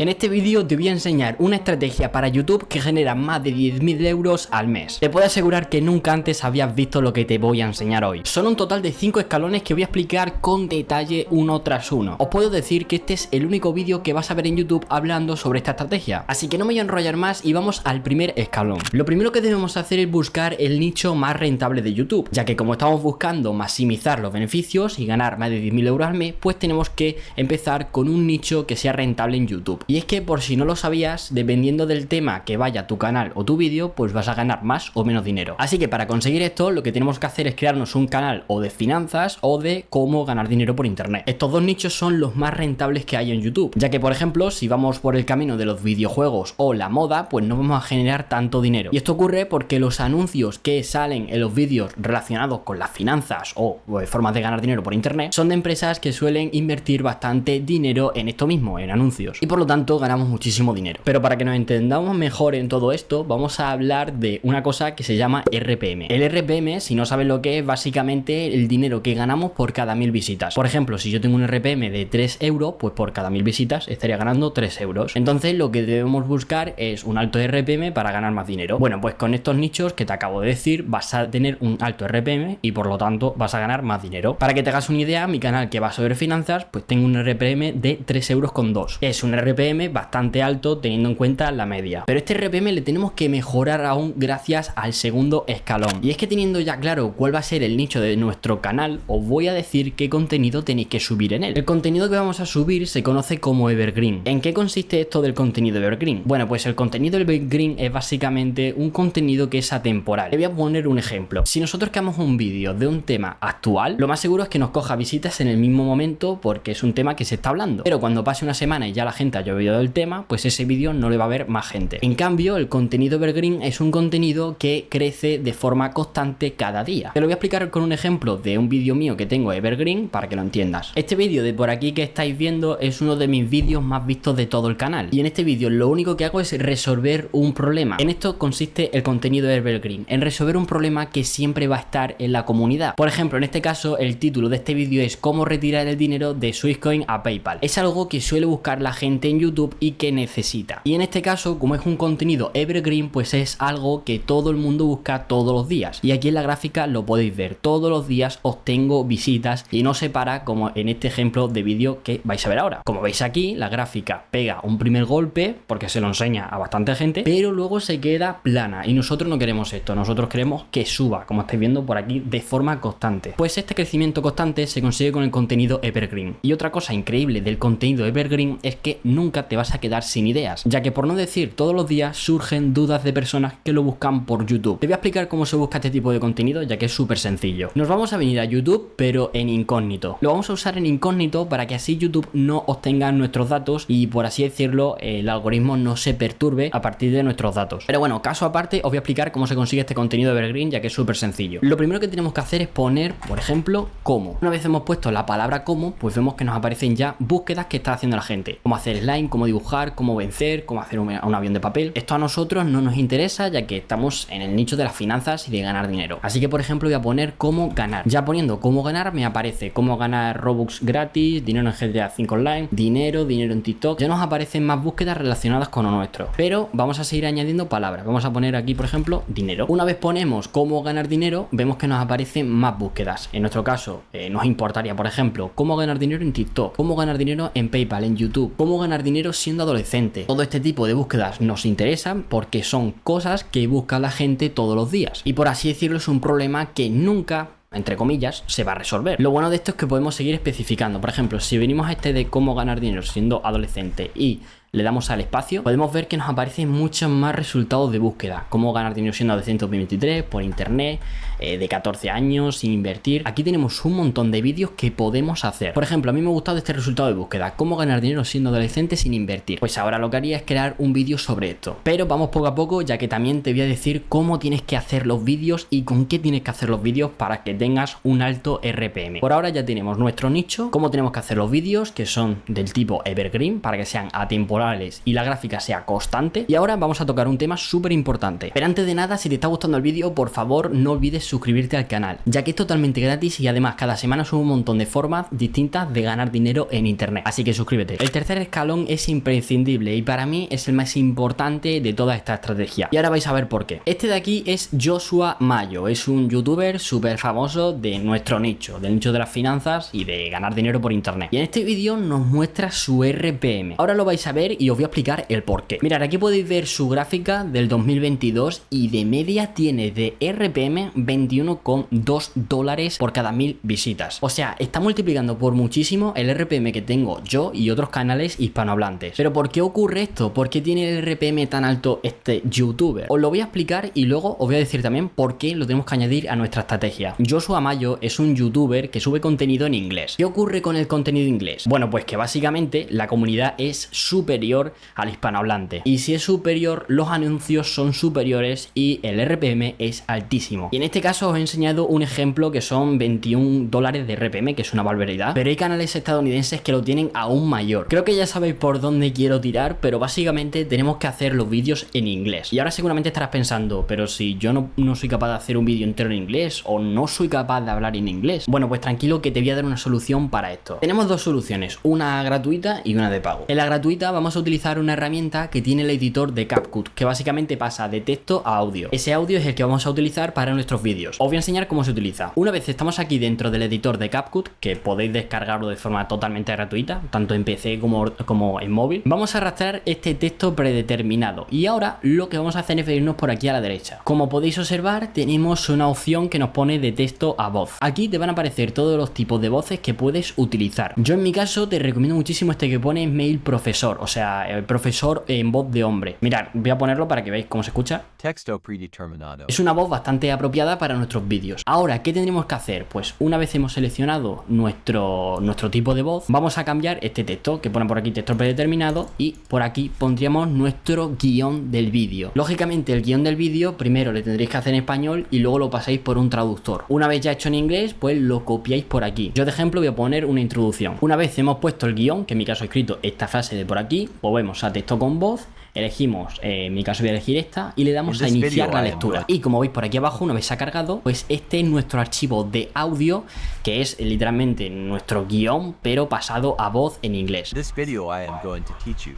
En este vídeo te voy a enseñar una estrategia para YouTube que genera más de 10.000 euros al mes. Te puedo asegurar que nunca antes habías visto lo que te voy a enseñar hoy. Son un total de 5 escalones que voy a explicar con detalle uno tras uno. Os puedo decir que este es el único vídeo que vas a ver en YouTube hablando sobre esta estrategia. Así que no me voy a enrollar más y vamos al primer escalón. Lo primero que debemos hacer es buscar el nicho más rentable de YouTube, ya que como estamos buscando maximizar los beneficios y ganar más de 10.000 euros al mes, pues tenemos que empezar con un nicho que sea rentable en YouTube. Y es que por si no lo sabías, dependiendo del tema que vaya a tu canal o tu vídeo, pues vas a ganar más o menos dinero. Así que para conseguir esto, lo que tenemos que hacer es crearnos un canal o de finanzas o de cómo ganar dinero por internet. Estos dos nichos son los más rentables que hay en YouTube, ya que por ejemplo, si vamos por el camino de los videojuegos o la moda, pues no vamos a generar tanto dinero. Y esto ocurre porque los anuncios que salen en los vídeos relacionados con las finanzas o formas de ganar dinero por internet son de empresas que suelen invertir bastante dinero en esto mismo, en anuncios, y por lo tanto ganamos muchísimo dinero. Pero para que nos entendamos mejor en todo esto, vamos a hablar de una cosa que se llama RPM. El RPM, si no sabes lo que es, básicamente el dinero que ganamos por cada 1000 visitas. Por ejemplo, si yo tengo un RPM de 3 euros, pues por cada 1000 visitas estaría ganando 3 euros. Entonces lo que debemos buscar es un alto RPM para ganar más dinero. Bueno, pues con estos nichos que te acabo de decir, vas a tener un alto RPM y por lo tanto vas a ganar más dinero. Para que te hagas una idea, mi canal que va sobre finanzas, pues tengo un RPM de 3,2 euros. Es un RPM bastante alto teniendo en cuenta la media. Pero este RPM le tenemos que mejorar aún gracias al segundo escalón. Y es que teniendo ya claro cuál va a ser el nicho de nuestro canal, os voy a decir qué contenido tenéis que subir en él. El contenido que vamos a subir se conoce como Evergreen. ¿En qué consiste esto del contenido Evergreen? Bueno, pues el contenido Evergreen es básicamente un contenido que es atemporal. Le voy a poner un ejemplo. Si nosotros creamos un vídeo de un tema actual, lo más seguro es que nos coja visitas en el mismo momento porque es un tema que se está hablando. Pero cuando pase una semana y ya la gente haya oído del tema, pues ese vídeo no le va a ver más gente. En cambio, el contenido Evergreen es un contenido que crece de forma constante cada día. Te lo voy a explicar con un ejemplo de un vídeo mío que tengo Evergreen para que lo entiendas. Este vídeo de por aquí que estáis viendo es uno de mis vídeos más vistos de todo el canal. Y en este vídeo lo único que hago es resolver un problema. En esto consiste el contenido Evergreen, en resolver un problema que siempre va a estar en la comunidad. Por ejemplo, en este caso, el título de este vídeo es cómo retirar el dinero de Sweetcoin a PayPal. Es algo que suele buscar la gente en YouTube y que necesita. Y en este caso, como es un contenido Evergreen, pues es algo que todo el mundo busca todos los días. Y aquí en la gráfica lo podéis ver. Todos los días obtengo visitas y no se para como en este ejemplo de vídeo que vais a ver ahora. Como veis aquí, la gráfica pega un primer golpe porque se lo enseña a bastante gente, pero luego se queda plana y nosotros no queremos esto. Nosotros queremos que suba, como estáis viendo por aquí, de forma constante. Pues este crecimiento constante se consigue con el contenido Evergreen. Y otra cosa increíble del contenido Evergreen es que nunca te vas a quedar sin ideas, ya que por no decir todos los días surgen dudas de personas que lo buscan por YouTube. Te voy a explicar cómo se busca este tipo de contenido, ya que es súper sencillo. Nos vamos a venir a YouTube, pero en incógnito. Lo vamos a usar en incógnito para que así YouTube no obtenga nuestros datos y, por así decirlo, el algoritmo no se perturbe a partir de nuestros datos. Pero bueno, caso aparte, os voy a explicar cómo se consigue este contenido Evergreen, ya que es súper sencillo. Lo primero que tenemos que hacer es poner, por ejemplo, cómo. Una vez hemos puesto la palabra cómo, pues vemos que nos aparecen ya búsquedas que está haciendo la gente. Cómo hacer slime, cómo dibujar, cómo vencer, cómo hacer un avión de papel. Esto a nosotros no nos interesa, ya que estamos en el nicho de las finanzas y de ganar dinero. Así que, por ejemplo, voy a poner cómo ganar. Ya poniendo cómo ganar me aparece cómo ganar Robux gratis, dinero en GTA 5 Online, dinero en TikTok. Ya nos aparecen más búsquedas relacionadas con lo nuestro. Pero vamos a seguir añadiendo palabras. Vamos a poner aquí, por ejemplo, dinero. Una vez ponemos cómo ganar dinero, vemos que nos aparecen más búsquedas. En nuestro caso, nos importaría, por ejemplo, cómo ganar dinero en TikTok, cómo ganar dinero en PayPal, en YouTube, cómo ganar dinero siendo adolescente. Todo este tipo de búsquedas nos interesan porque son cosas que busca la gente todos los días. Y por así decirlo, es un problema que nunca, entre comillas, se va a resolver. Lo bueno de esto es que podemos seguir especificando. Por ejemplo, si venimos a este de cómo ganar dinero siendo adolescente y le damos al espacio, podemos ver que nos aparecen muchos más resultados de búsqueda. Cómo ganar dinero siendo adolescente 2023, por internet, de 14 años, sin invertir. Aquí tenemos un montón de vídeos que podemos hacer. Por ejemplo, a mí me ha gustado este resultado de búsqueda. Cómo ganar dinero siendo adolescente sin invertir. Pues ahora lo que haría es crear un vídeo sobre esto. Pero vamos poco a poco, ya que también te voy a decir cómo tienes que hacer los vídeos y con qué tienes que hacer los vídeos para que tengas un alto RPM. Por ahora ya tenemos nuestro nicho, cómo tenemos que hacer los vídeos, que son del tipo Evergreen, para que sean atemporales temporales y la gráfica sea constante. Y ahora vamos a tocar un tema súper importante. Pero antes de nada, si te está gustando el vídeo, por favor no olvides suscribirte al canal, ya que es totalmente gratis y además cada semana subo un montón de formas distintas de ganar dinero en internet. Así que suscríbete. El tercer escalón es imprescindible y para mí es el más importante de toda esta estrategia. Y ahora vais a ver por qué. Este de aquí es Joshua Mayo, es un youtuber súper famoso de nuestro nicho, del nicho de las finanzas y de ganar dinero por internet. Y en este vídeo nos muestra su RPM. Ahora lo vais a ver y os voy a explicar el por qué. Mirad, aquí podéis ver su gráfica del 2022 y de media tiene de RPM 21,2 dólares por cada 1000 visitas. O sea, está multiplicando por muchísimo el RPM que tengo yo y otros canales hispanohablantes. Pero ¿por qué ocurre esto? ¿Por qué tiene el RPM tan alto este youtuber? Os lo voy a explicar y luego os voy a decir también por qué lo tenemos que añadir a nuestra estrategia. Joshua Mayo es un youtuber que sube contenido en inglés. ¿Qué ocurre con el contenido inglés? Bueno, pues que básicamente la comunidad es superior al hispanohablante. Y si es superior, los anuncios son superiores y el RPM es altísimo. Y en este caso os he enseñado un ejemplo que son 21 dólares de RPM, que es una barbaridad. Pero hay canales estadounidenses que lo tienen aún mayor. Creo que ya sabéis por dónde quiero tirar, pero básicamente tenemos que hacer los vídeos en inglés. Y ahora seguramente estarás pensando, pero si yo no soy capaz de hacer un vídeo entero en inglés o no soy capaz de hablar en inglés. Bueno, pues tranquilo que te voy a dar una solución para esto. Tenemos dos soluciones, una gratuita y una de pago. En la gratuita vamos a utilizar una herramienta que tiene el editor de CapCut, que básicamente pasa de texto a audio. Ese audio es el que vamos a utilizar para nuestros vídeos. Os voy a enseñar cómo se utiliza. Una vez estamos aquí dentro del editor de CapCut, que podéis descargarlo de forma totalmente gratuita, tanto en PC como en móvil, vamos a arrastrar este texto predeterminado. Y ahora lo que vamos a hacer es venirnos por aquí a la derecha. Como podéis observar, tenemos una opción que nos pone de texto a voz. Aquí te van a aparecer todos los tipos de voces que puedes utilizar. Yo en mi caso te recomiendo muchísimo este que pone mail profesor, o sea, el profesor en voz de hombre. Mirad, voy a ponerlo para que veáis cómo se escucha. Texto predeterminado. Es una voz bastante apropiada para nuestros vídeos. Ahora, ¿qué tendríamos que hacer? Pues una vez hemos seleccionado nuestro tipo de voz, vamos a cambiar este texto que pone por aquí texto predeterminado y por aquí pondríamos nuestro guión del vídeo. Lógicamente el guión del vídeo primero le tendréis que hacer en español y luego lo pasáis por un traductor. Una vez ya hecho en inglés, pues lo copiáis por aquí. Yo de ejemplo voy a poner una introducción. Una vez hemos puesto el guión, que en mi caso he escrito esta frase de por aquí, volvemos a texto con voz. Elegimos, en mi caso voy a elegir esta y le damos a iniciar la lectura. Y como veis por aquí abajo, una vez se ha cargado, pues este es nuestro archivo de audio, que es literalmente nuestro guión, pero pasado a voz en inglés. This video I am going to teach you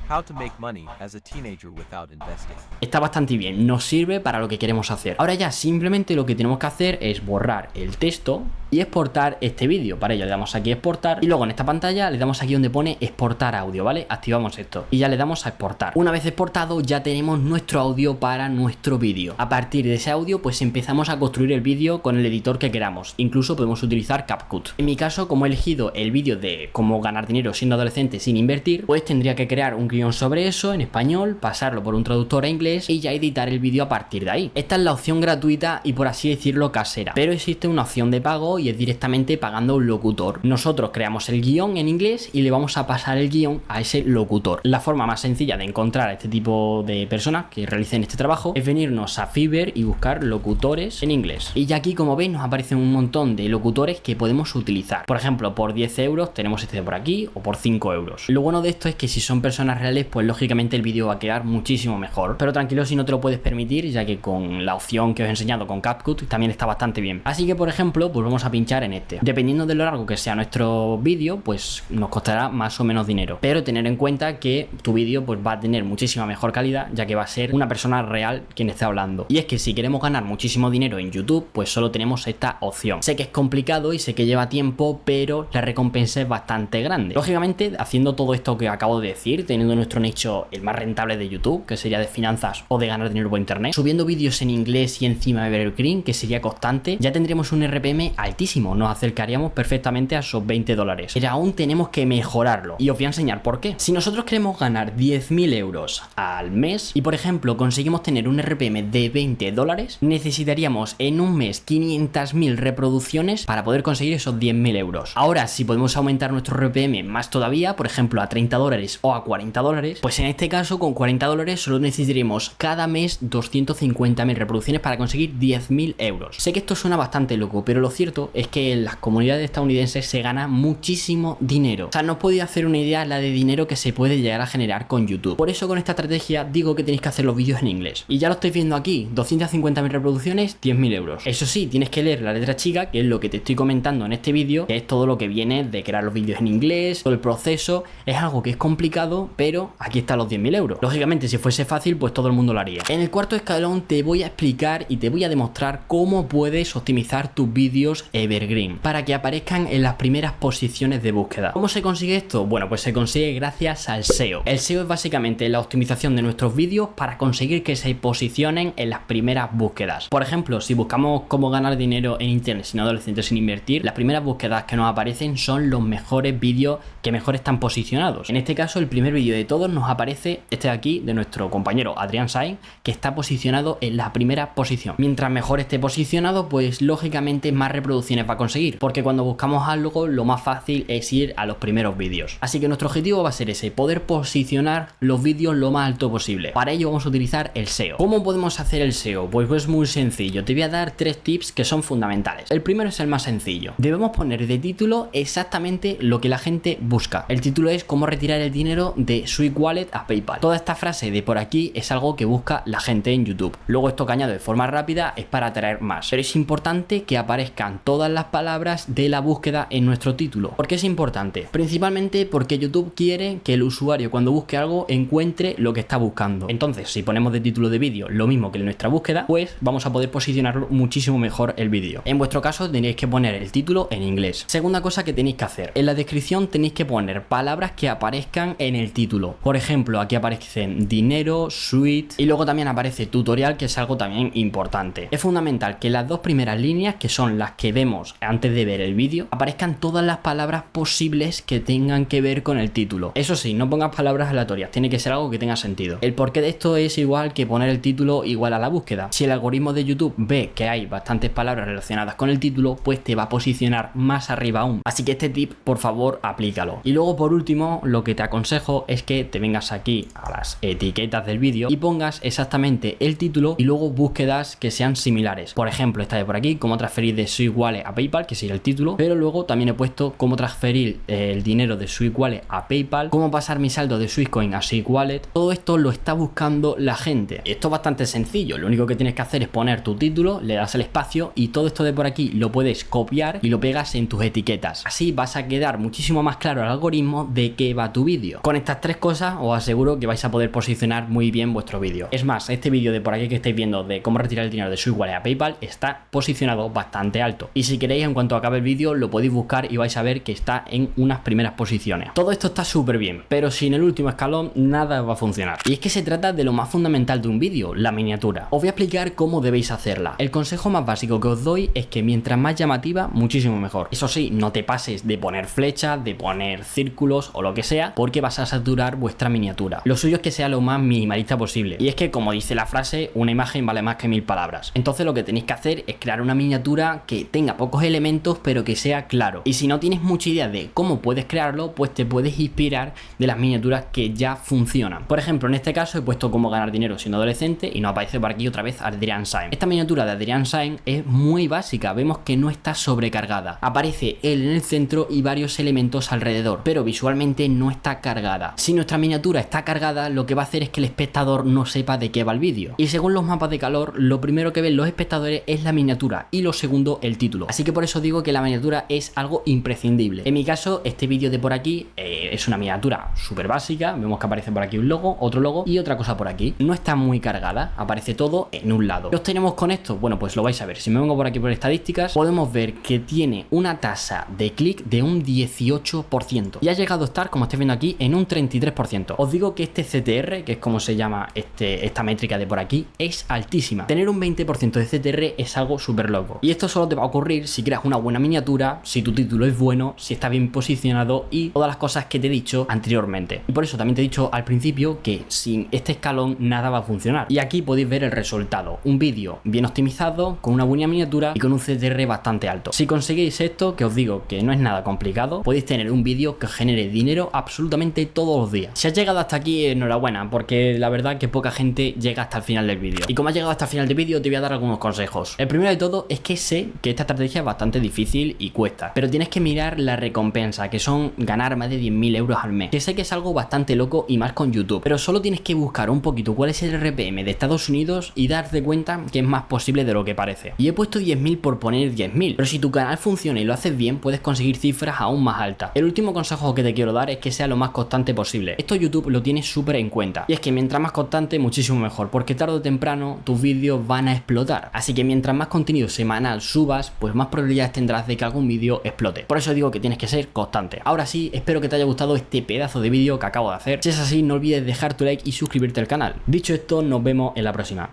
how to make money as a teenager without investing. Está bastante bien, nos sirve para lo que queremos hacer. Ahora ya simplemente lo que tenemos que hacer es borrar el texto y exportar este vídeo. Para ello le damos aquí a exportar y luego en esta pantalla le damos aquí donde pone exportar audio, ¿vale? Activamos esto y ya le damos a exportar. Una vez exportado ya tenemos nuestro audio para nuestro vídeo. A partir de ese audio pues empezamos a construir el vídeo con el editor que queramos. Incluso podemos utilizar CapCut. En mi caso, como he elegido el vídeo de cómo ganar dinero siendo adolescente sin invertir, pues tendría que crear un guión sobre eso en español, pasarlo por un traductor a inglés y ya editar el vídeo a partir de ahí. Esta es la opción gratuita y por así decirlo casera, pero existe una opción de pago y es directamente pagando a un locutor. Nosotros creamos el guión en inglés y le vamos a pasar el guión a ese locutor. La forma más sencilla de encontrar a este tipo de personas que realicen este trabajo es venirnos a Fiverr y buscar locutores en inglés. Y ya aquí, como veis, nos aparecen un montón de locutores que podemos utilizar. Por ejemplo, por 10 euros tenemos este de por aquí o por 5 euros. Lo bueno de esto es que si son personas reales, pues lógicamente el vídeo va a quedar muchísimo mejor. Pero tranquilo si no te lo puedes permitir, ya que con la opción que os he enseñado con CapCut también está bastante bien. Así que, por ejemplo, pues vamos a pinchar en este. Dependiendo de lo largo que sea nuestro vídeo, pues nos costará más o menos dinero. Pero tener en cuenta que tu vídeo pues va a tener muchísima mejor calidad, ya que va a ser una persona real quien esté hablando. Y es que si queremos ganar muchísimo dinero en YouTube, pues solo tenemos esta opción. Sé que es complicado y sé que lleva tiempo, pero la recompensa es bastante grande. Lógicamente, haciendo todo esto que acabo de decir, teniendo nuestro nicho el más rentable de YouTube, que sería de finanzas o de ganar dinero por internet, subiendo vídeos en inglés y encima de Evergreen, que sería constante, ya tendríamos un RPM altísimo. Nos acercaríamos perfectamente a esos 20 dólares. Pero aún tenemos que mejorarlo. Y os voy a enseñar por qué. Si nosotros queremos ganar 10.000 euros al mes y, por ejemplo, conseguimos tener un RPM de 20 dólares, necesitaríamos en un mes 500.000 reproducciones para poder conseguir esos 10.000 euros. Ahora, si podemos aumentar nuestro RPM más todavía, por ejemplo, a 30 dólares o a 40 40 dólares, pues en este caso con 40 dólares solo necesitaremos cada mes 250.000 reproducciones para conseguir 10.000 euros. Sé que esto suena bastante loco, pero lo cierto es que en las comunidades estadounidenses se gana muchísimo dinero. O sea, no os podéis hacer una idea la de dinero que se puede llegar a generar con YouTube. Por eso con esta estrategia digo que tenéis que hacer los vídeos en inglés. Y ya lo estáis viendo aquí, 250.000 reproducciones, 10.000 euros. Eso sí, tienes que leer la letra chica, que es lo que te estoy comentando en este vídeo, que es todo lo que viene de crear los vídeos en inglés, todo el proceso. Es algo que es complicado, pero aquí están los 10.000 euros. Lógicamente, si fuese fácil, pues todo el mundo lo haría. En el cuarto escalón te voy a explicar y te voy a demostrar cómo puedes optimizar tus vídeos evergreen para que aparezcan en las primeras posiciones de búsqueda. ¿Cómo se consigue esto? Bueno, pues se consigue gracias al SEO. El SEO es básicamente la optimización de nuestros vídeos para conseguir que se posicionen en las primeras búsquedas. Por ejemplo, si buscamos cómo ganar dinero en internet sin adolescentes sin invertir, las primeras búsquedas que nos aparecen son los mejores vídeos que mejor están posicionados. En este caso, el primer vídeo de todos nos aparece este de aquí, de nuestro compañero Adrián Sainz, que está posicionado en la primera posición. Mientras mejor esté posicionado, pues lógicamente más reproducciones va a conseguir, porque cuando buscamos algo, lo más fácil es ir a los primeros vídeos. Así que nuestro objetivo va a ser ese, poder posicionar los vídeos lo más alto posible. Para ello vamos a utilizar el SEO. ¿Cómo podemos hacer el SEO? Pues es muy sencillo. Te voy a dar 3 tips que son fundamentales. El primero es el más sencillo. Debemos poner de título exactamente lo que la gente busca. El título es cómo retirar el dinero de Swift Wallet a PayPal. Toda esta frase de por aquí es algo que busca la gente en YouTube. Luego esto que añado de forma rápida es para atraer más. Pero es importante que aparezcan todas las palabras de la búsqueda en nuestro título. ¿Por qué es importante? Principalmente porque YouTube quiere que el usuario cuando busque algo encuentre lo que está buscando. Entonces, si ponemos de título de vídeo lo mismo que en nuestra búsqueda, pues vamos a poder posicionarlo muchísimo mejor el vídeo. En vuestro caso tenéis que poner el título en inglés. Segunda cosa que tenéis que hacer, en la descripción tenéis que poner palabras que aparezcan en el título. Por ejemplo, aquí aparecen dinero, suite y luego también aparece tutorial, que es algo también importante. Es fundamental que las dos primeras líneas, que son las que vemos antes de ver el vídeo, aparezcan todas las palabras posibles que tengan que ver con el título. Eso sí, no pongas palabras aleatorias, tiene que ser algo que tenga sentido. El porqué de esto es igual que poner el título igual a la búsqueda. Si el algoritmo de YouTube ve que hay bastantes palabras relacionadas con el título, pues te va a posicionar más arriba aún. Así que este tip, por favor, aplícalo. Y luego, por último, lo que te aconsejo es que te vengas aquí a las etiquetas del vídeo y pongas exactamente el título y luego búsquedas que sean similares. Por ejemplo, esta de por aquí, cómo transferir de Swift Wallet a PayPal, que sería el título, pero luego también he puesto cómo transferir el dinero de Swift Wallet a PayPal, cómo pasar mi saldo de Swiftcoin a Swift Wallet. Todo esto lo está buscando la gente. Esto es bastante sencillo, lo único que tienes que hacer es poner tu título, le das el espacio y todo esto de por aquí lo puedes copiar y lo pegas en tus etiquetas. Así vas a quedar muchísimo más claro al algoritmo de qué va tu vídeo. Con estas 3 cosas os aseguro que vais a poder posicionar muy bien vuestro vídeo. Es más, este vídeo de por aquí que estáis viendo de cómo retirar el dinero de Swift Wallet a PayPal está posicionado bastante alto. Y si queréis, en cuanto acabe el vídeo, lo podéis buscar y vais a ver que está en unas primeras posiciones. Todo esto está súper bien, pero sin el último escalón nada va a funcionar. Y es que se trata de lo más fundamental de un vídeo, la miniatura. Os voy a explicar cómo debéis hacerla. El consejo más básico que os doy es que mientras más llamativa, muchísimo mejor. Eso sí, no te pases de poner flechas, de poner círculos o lo que sea, porque vas a saturar vuestra miniatura. Lo suyo es que sea lo más minimalista posible. Y es que, como dice la frase, una imagen vale más que 1000 palabras. Entonces lo que tenéis que hacer es crear una miniatura que tenga pocos elementos, pero que sea claro. Y si no tienes mucha idea de cómo puedes crearlo, pues te puedes inspirar de las miniaturas que ya funcionan. Por ejemplo, en este caso he puesto cómo ganar dinero siendo adolescente y nos aparece por aquí otra vez Adrián Sainz. Esta miniatura de Adrián Sainz es muy básica, vemos que no está sobrecargada. Aparece él en el centro y varios elementos alrededor, pero visualmente no está cargada. Si nuestra miniatura está cargada, lo que va a hacer es que el espectador no sepa de qué va el vídeo. Y según los mapas de calor, lo primero que ven los espectadores es la miniatura y lo segundo el título. Así que por eso digo que la miniatura es algo imprescindible. En mi caso, este vídeo de por aquí es una miniatura súper básica. Vemos que aparece por aquí un logo, otro logo y otra cosa por aquí. No está muy cargada, aparece todo en un lado. ¿Qué obtenemos con esto? Bueno, pues lo vais a ver. Si me vengo por aquí por estadísticas, podemos ver que tiene una tasa de clic de un 18% y ha llegado a estar, como estáis viendo aquí, en un 33%. Os digo que este CTR, que es como se llama esta métrica de por aquí, es altísima. Tener un 20% de CTR es algo súper loco. Y esto solo te va a ocurrir si creas una buena miniatura, si tu título es bueno, si está bien posicionado y todas las cosas que te he dicho anteriormente. Y por eso también te he dicho al principio que sin este escalón nada va a funcionar. Y aquí podéis ver el resultado. Un vídeo bien optimizado, con una buena miniatura y con un CTR bastante alto. Si conseguís esto, que os digo que no es nada complicado, podéis tener un vídeo que genere dinero absolutamente todos los 2 días. Si has llegado hasta aquí, enhorabuena, porque la verdad que poca gente llega hasta el final del vídeo. Y como has llegado hasta el final del vídeo, te voy a dar algunos consejos. El primero de todo es que sé que esta estrategia es bastante difícil y cuesta, pero tienes que mirar la recompensa, que son ganar más de 10.000 euros al mes. Que sé que es algo bastante loco y más con YouTube, pero solo tienes que buscar un poquito cuál es el RPM de Estados Unidos y darte cuenta que es más posible de lo que parece. Y he puesto 10.000 por poner 10.000, pero si tu canal funciona y lo haces bien, puedes conseguir cifras aún más altas. El último consejo que te quiero dar es que sea lo más constante posible. Esto YouTube lo tiene súper en cuenta, y es que mientras más constante, muchísimo mejor, porque tarde o temprano tus vídeos van a explotar. Así que mientras más contenido semanal subas, pues más probabilidades tendrás de que algún vídeo explote. Por eso digo que tienes que ser constante. Ahora sí, espero que te haya gustado este pedazo de vídeo que acabo de hacer. Si es así, no olvides dejar tu like y suscribirte al canal. Dicho esto, nos vemos en la próxima.